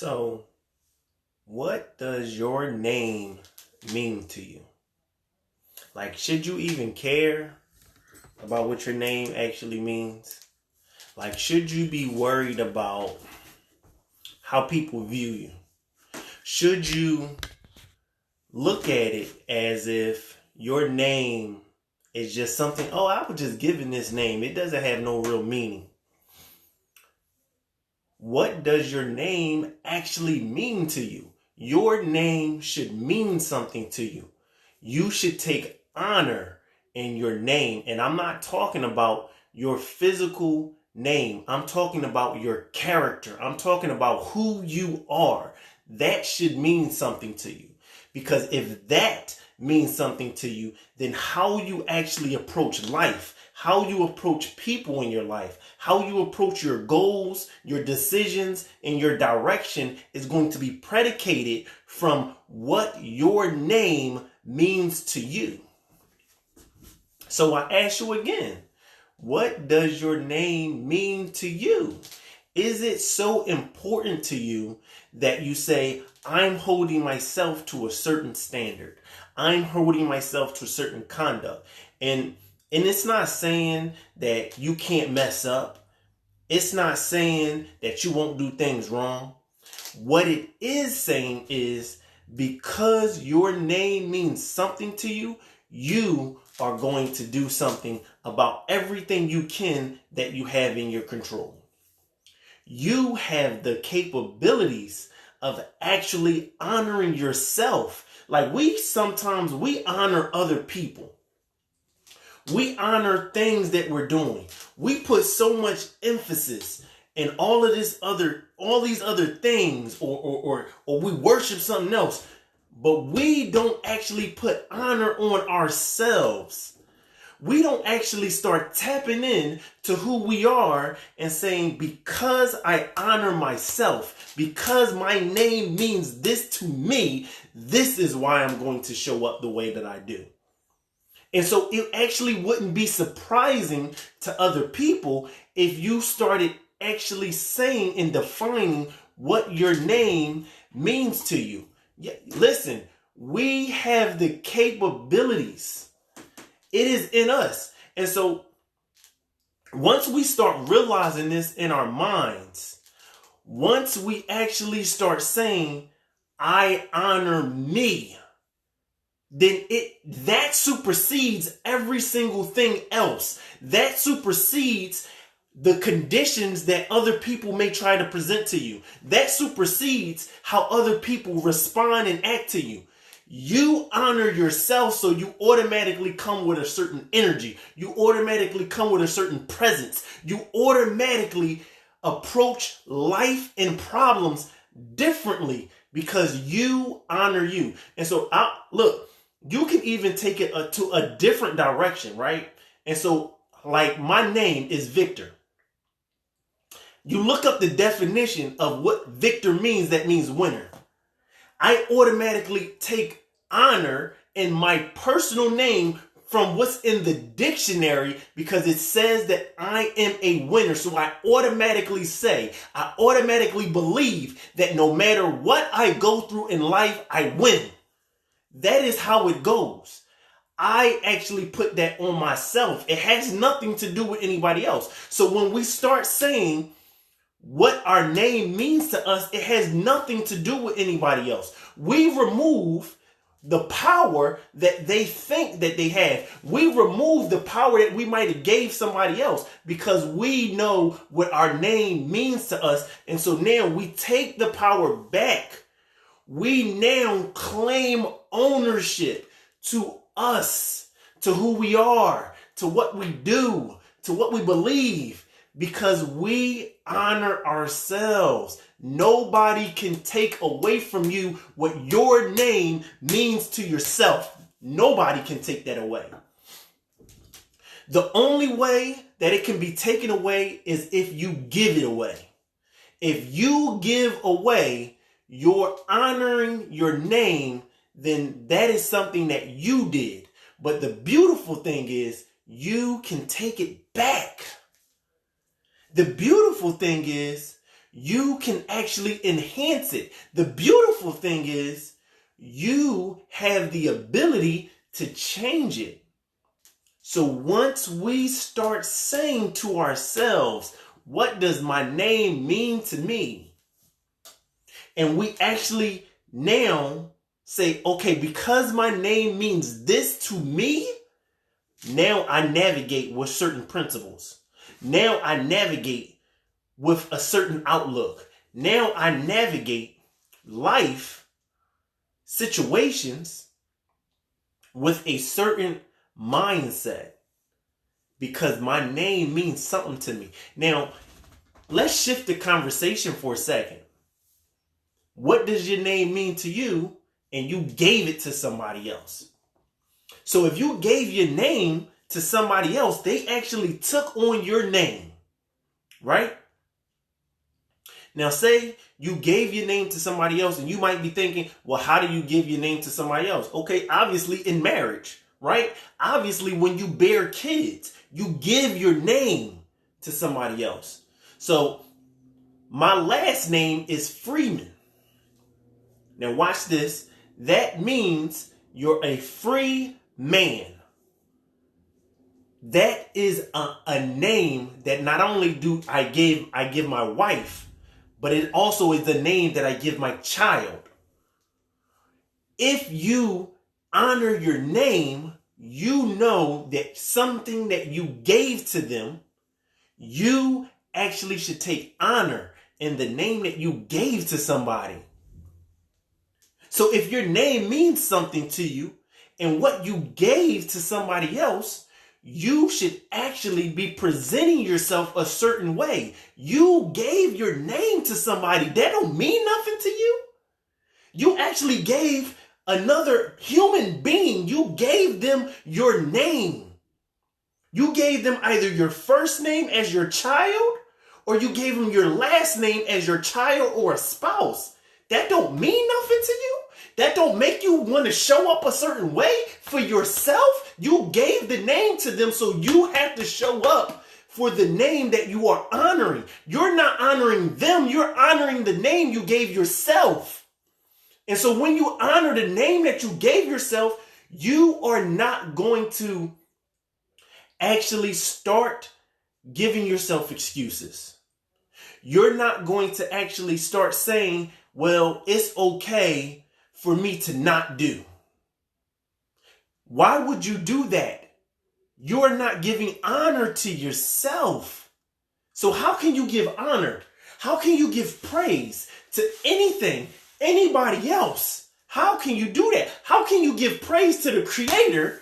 So, what does your name mean to you? Like, should you even care about what your name actually means? Like, should you be worried about how people view you? Should you look at it as if your name is just something, oh, I was just given this name. It doesn't have no real meaning. What does your name actually mean to you? Your name should mean something to you. You should take honor in your name. And I'm not talking about your physical name. I'm talking about your character. I'm talking about who you are. That should mean something to you. Because if that means something to you, then how you actually approach life, how you approach people in your life, how you approach your goals, your decisions, and your direction is going to be predicated from what your name means to you. So I ask you again, what does your name mean to you? Is it so important to you that you say, I'm holding myself to a certain standard. I'm holding myself to a certain conduct. And it's not saying that you can't mess up. It's not saying that you won't do things wrong. What it is saying is because your name means something to you, you are going to do something about everything you can that you have in your control. You have the capabilities of actually honoring yourself. Like sometimes we honor other people. We honor things that we're doing. We put so much emphasis in all these other things, or we worship something else, but we don't actually put honor on ourselves. We don't actually start tapping in to who we are and saying, because I honor myself, because my name means this to me, this is why I'm going to show up the way that I do. And so it actually wouldn't be surprising to other people if you started actually saying and defining what your name means to you. Yeah, listen, we have the capabilities. It is in us. And so once we start realizing this in our minds, once we actually start saying, I honor me, then that supersedes every single thing else. That supersedes the conditions that other people may try to present to you. That supersedes how other people respond and act to you. You honor yourself, so you automatically come with a certain energy. You automatically come with a certain presence. You automatically approach life and problems differently because you honor you. And so, look, you can even take it to a different direction, right? And so, like, my name is Victor. You look up the definition of what Victor means, that means winner. I automatically take honor in my personal name from what's in the dictionary because it says that I am a winner. So I automatically believe that no matter what I go through in life, I win. That is how it goes. I actually put that on myself. It has nothing to do with anybody else. So when we start saying what our name means to us, it has nothing to do with anybody else. We remove the power that they think that they have. We remove the power that we might have gave somebody else because we know what our name means to us. And so now we take the power back. We now claim ownership to us, to who we are, to what we do, to what we believe. Because we honor ourselves. Nobody can take away from you what your name means to yourself. Nobody can take that away. The only way that it can be taken away is if you give it away. If you give away your honoring your name, then that is something that you did. But the beautiful thing is you can take it back. The beautiful thing is you can actually enhance it. The beautiful thing is you have the ability to change it. So once we start saying to ourselves, what does my name mean to me? And we actually now say, okay, because my name means this to me, now I navigate with certain principles. Now I navigate with a certain outlook. Now I navigate life situations with a certain mindset because my name means something to me. Now, let's shift the conversation for a second. What does your name mean to you? And you gave it to somebody else. So if you gave your name to somebody else, they actually took on your name, right? Now, say you gave your name to somebody else and you might be thinking, well, how do you give your name to somebody else? Okay, obviously in marriage, right? Obviously when you bear kids, you give your name to somebody else. So my last name is Freeman. Now watch this. That means you're a free man. That is a name that not only do I give my wife, but it also is the name that I give my child. If you honor your name, you know that something that you gave to them, you actually should take honor in the name that you gave to somebody. So if your name means something to you and what you gave to somebody else, you should actually be presenting yourself a certain way. You gave your name to somebody. That don't mean nothing to you. You actually gave another human being. You gave them your name. You gave them either your first name as your child or you gave them your last name as your child or a spouse. That don't mean nothing to you. That don't make you want to show up a certain way for yourself. You gave the name to them, so you have to show up for the name that you are honoring. You're not honoring them. You're honoring the name you gave yourself. And so when you honor the name that you gave yourself, you are not going to actually start giving yourself excuses. You're not going to actually start saying, well, it's okay for me to not do. Why would you do that? You're not giving honor to yourself. So how can you give honor? How can you give praise to anything, anybody else? How can you do that? How can you give praise to the Creator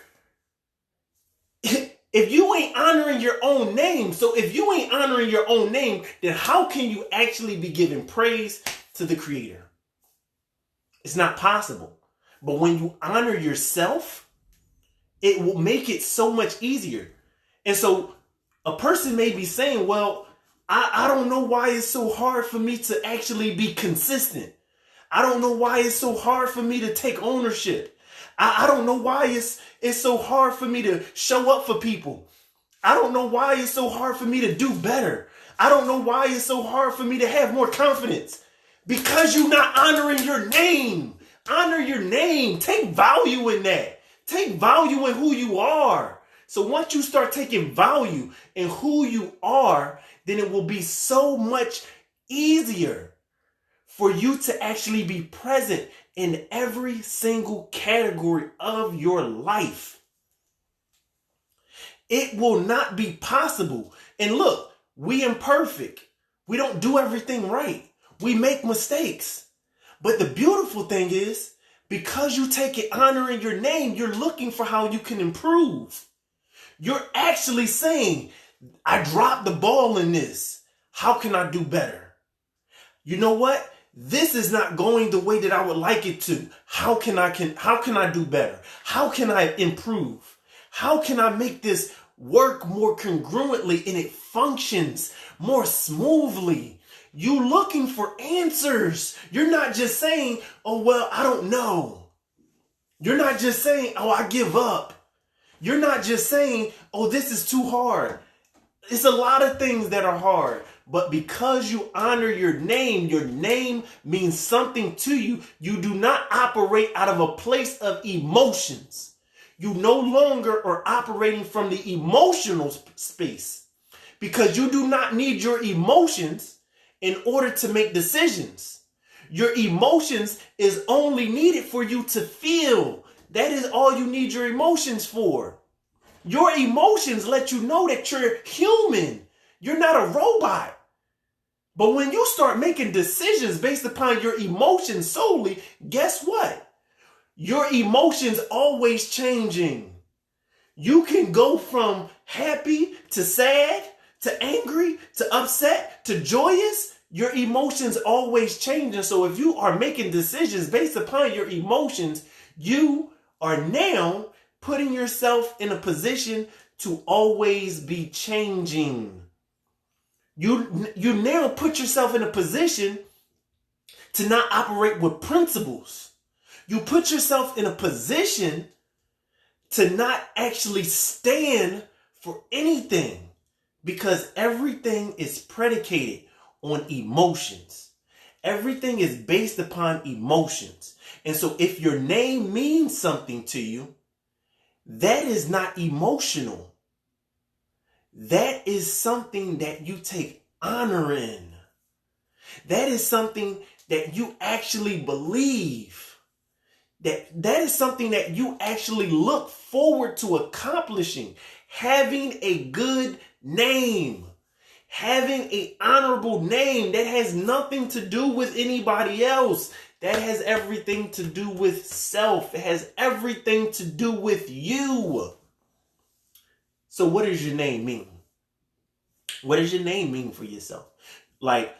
if you ain't honoring your own name? So if you ain't honoring your own name, then how can you actually be giving praise to the Creator? It's not possible. But when you honor yourself, it will make it so much easier. And so a person may be saying, well, I don't know why it's so hard for me to actually be consistent. I don't know why it's so hard for me to take ownership. I don't know why it's so hard for me to show up for people. I don't know why it's so hard for me to do better. I don't know why it's so hard for me to have more confidence. Because you're not honoring your name. Honor your name. Take value in that. Take value in who you are. So once you start taking value in who you are, then it will be so much easier for you to actually be present in every single category of your life. It will not be possible. And look, we imperfect. We don't do everything right. We make mistakes. But the beautiful thing is, because you take it honoring your name, you're looking for how you can improve. You're actually saying, I dropped the ball in this. How can I do better? You know what? This is not going the way that I would like it to. How can I do better? How can I improve? How can I make this work more congruently and it functions more smoothly? You looking for answers. You're not just saying, oh, well, I don't know. You're not just saying, oh, I give up. You're not just saying, oh, this is too hard. It's a lot of things that are hard. But because you honor your name means something to you. You do not operate out of a place of emotions. You no longer are operating from the emotional space because you do not need your emotions in order to make decisions. Your emotions is only needed for you to feel. That is all you need your emotions for. Your emotions let you know that you're human. You're not a robot. But when you start making decisions based upon your emotions solely, guess what? Your emotions always changing. You can go from happy to sad to angry to upset to joyous. Your emotions always changing. So if you are making decisions based upon your emotions, you are now putting yourself in a position to always be changing. You now put yourself in a position to not operate with principles. You put yourself in a position to not actually stand for anything because everything is predicated on emotions. Everything is based upon emotions. And so if your name means something to you, that is not emotional. That is something that you take honor in. That is something that you actually believe. That is something that you actually look forward to accomplishing. Having a good name. Having an honorable name that has nothing to do with anybody else. That has everything to do with self. It has everything to do with you. So what does your name mean? What does your name mean for yourself? Like,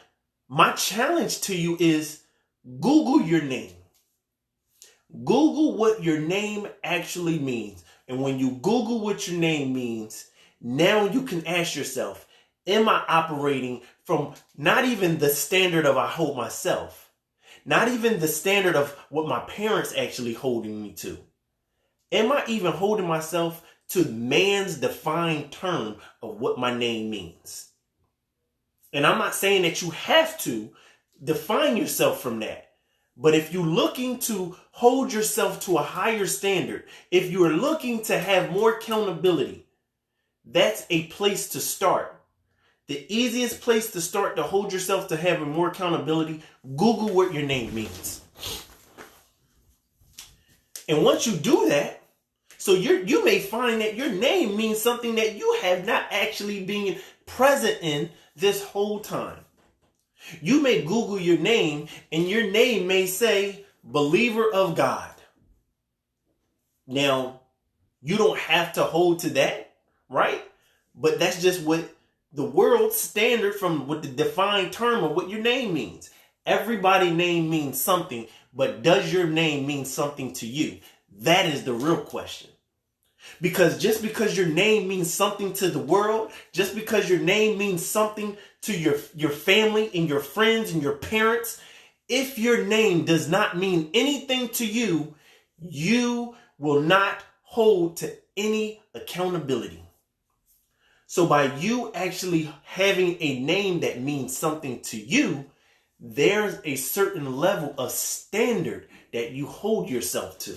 my challenge to you is Google your name. Google what your name actually means. And when you Google what your name means, now you can ask yourself, am I operating from not even the standard of I hold myself, not even the standard of what my parents actually holding me to? Am I even holding myself to man's defined term of what my name means? And I'm not saying that you have to define yourself from that. But if you're looking to hold yourself to a higher standard, if you're looking to have more accountability, that's a place to start. The easiest place to start to hold yourself to having more accountability, Google what your name means. And once you do that, so you may find that your name means something that you have not actually been present in this whole time. You may Google your name and your name may say believer of God. Now, you don't have to hold to that, right? But that's just what the world standard from what the defined term of what your name means. Everybody's name means something, but does your name mean something to you? That is the real question. Because just because your name means something to the world, just because your name means something to your family and your friends and your parents, if your name does not mean anything to you, you will not hold to any accountability. So by you actually having a name that means something to you, there's a certain level of standard that you hold yourself to.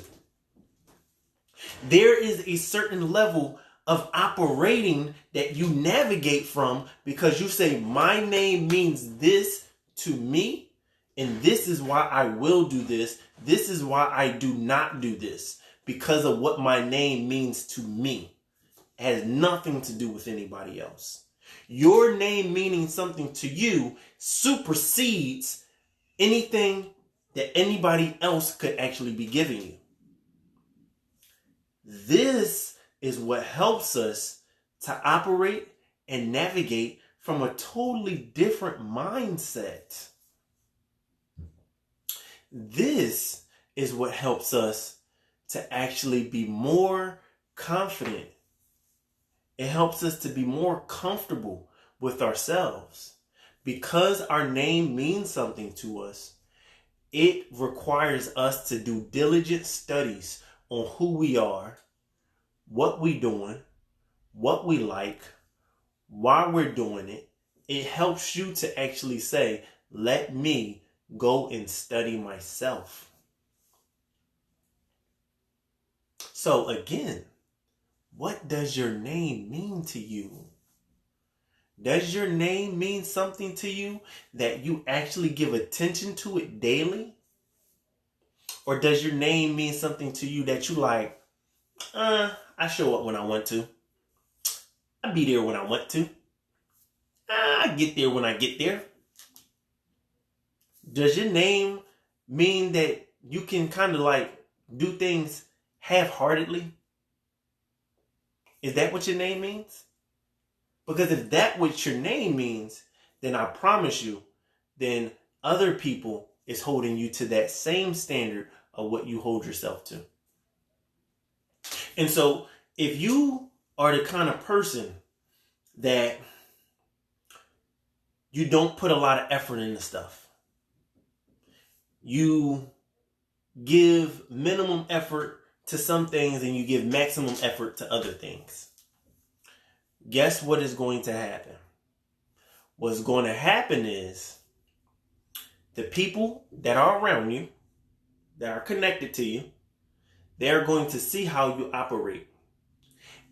There is a certain level of operating that you navigate from because you say, my name means this to me, and this is why I will do this. This is why I do not do this, because of what my name means to me. It has nothing to do with anybody else. Your name meaning something to you supersedes anything that anybody else could actually be giving you. This is what helps us to operate and navigate from a totally different mindset. This is what helps us to actually be more confident. It helps us to be more comfortable with ourselves. Because our name means something to us, it requires us to do diligent studies on who we are, what we doing, what we like, while we're doing it, it helps you to actually say, let me go and study myself. So again, what does your name mean to you? Does your name mean something to you that you actually give attention to it daily? Or does your name mean something to you that you like, I show up when I want to. I be there when I want to. I get there when I get there. Does your name mean that you can kind of like do things half-heartedly? Is that what your name means? Because if that's what your name means, then I promise you, then other people is holding you to that same standard of what you hold yourself to. And so if you are the kind of person that you don't put a lot of effort into stuff, you give minimum effort to some things and you give maximum effort to other things, guess what is going to happen? What's going to happen is the people that are around you, that are connected to you, they're going to see how you operate.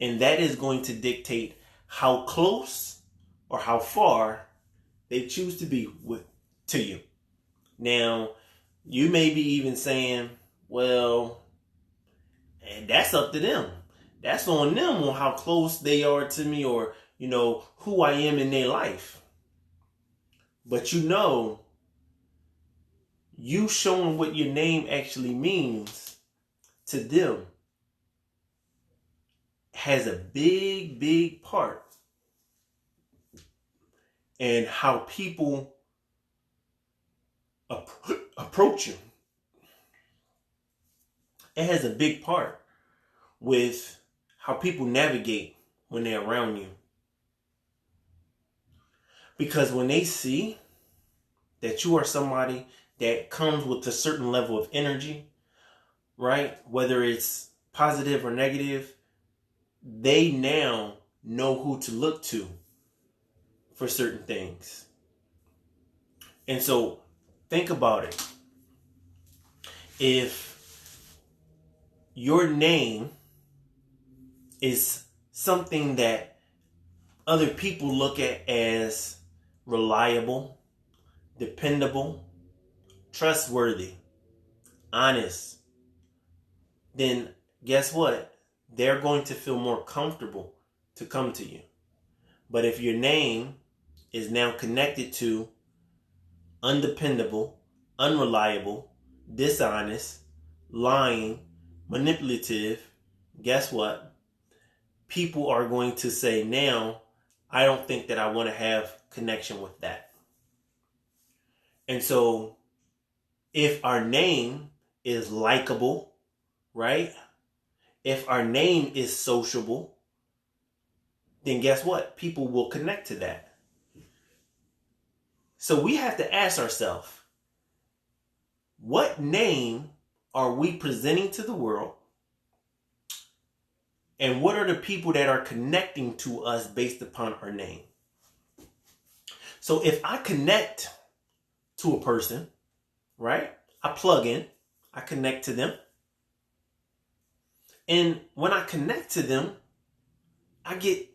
And that is going to dictate how close or how far they choose to be to you. Now, you may be even saying, well, and that's up to them. That's on them on how close they are to me, or, who I am in their life. But you showing what your name actually means to them has a big, big part in how people approach you. It has a big part with how people navigate when they're around you. Because when they see that you are somebody that comes with a certain level of energy, right? Whether it's positive or negative, they now know who to look to for certain things. And so think about it. If your name is something that other people look at as reliable, dependable, trustworthy, honest, then guess what? They're going to feel more comfortable to come to you. But if your name is now connected to undependable, unreliable, dishonest, lying, manipulative, guess what? People are going to say, now, I don't think that I want to have connection with that. And so if our name is likable, right? If our name is sociable, then guess what? People will connect to that. So we have to ask ourselves, what name are we presenting to the world? And what are the people that are connecting to us based upon our name? So if I connect to a person, right? I plug in, I connect to them. And when I connect to them, I get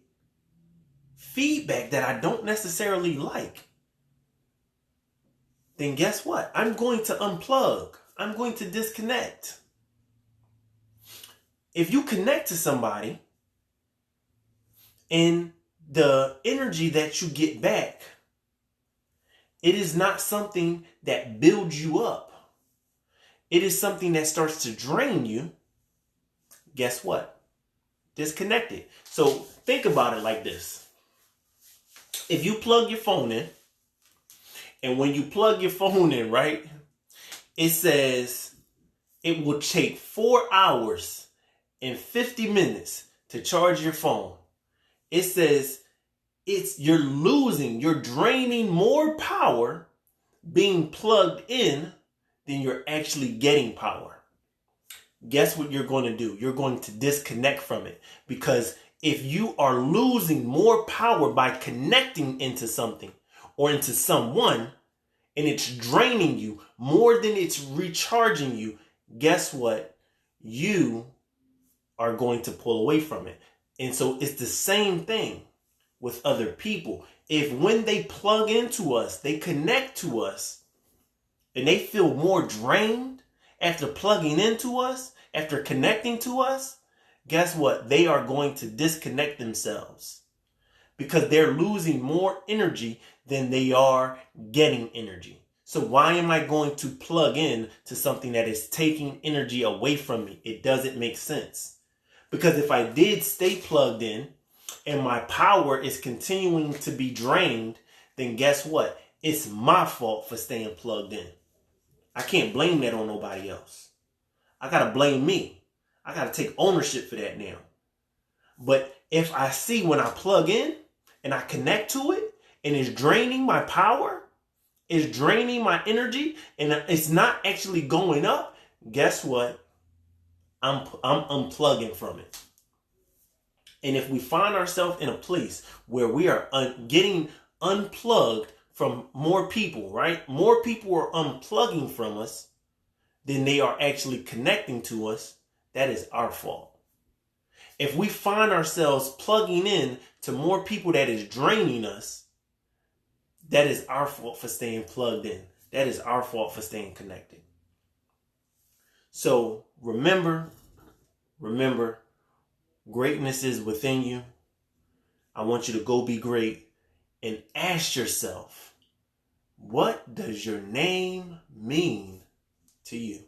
feedback that I don't necessarily like. Then guess what? I'm going to unplug. I'm going to disconnect. If you connect to somebody and the energy that you get back, it is not something that builds you up. It is something that starts to drain you. Guess what? Disconnected. So think about it like this. If you plug your phone in, and when you plug your phone in, right, it says it will take 4 hours and 50 minutes to charge your phone. It says you're draining more power being plugged in than you're actually getting power. Guess what you're going to do? You're going to disconnect from it, because if you are losing more power by connecting into something or into someone, and it's draining you more than it's recharging you, guess what? You are going to pull away from it. And so it's the same thing with other people. If when they plug into us, they connect to us, and they feel more drained after plugging into us, after connecting to us, guess what? They are going to disconnect themselves because they're losing more energy than they are getting energy. So why am I going to plug in to something that is taking energy away from me? It doesn't make sense. Because if I did stay plugged in and my power is continuing to be drained, then guess what? It's my fault for staying plugged in. I can't blame that on nobody else. I got to blame me. I got to take ownership for that now. But if I see when I plug in and I connect to it and it's draining my power, it's draining my energy, and it's not actually going up, guess what? I'm unplugging from it. And if we find ourselves in a place where we are getting unplugged from more people, right? More people are unplugging from us than they are actually connecting to us. That is our fault. If we find ourselves plugging in to more people that is draining us, that is our fault for staying plugged in. That is our fault for staying connected. So remember, greatness is within you. I want you to go be great and ask yourself, what does your name mean to you?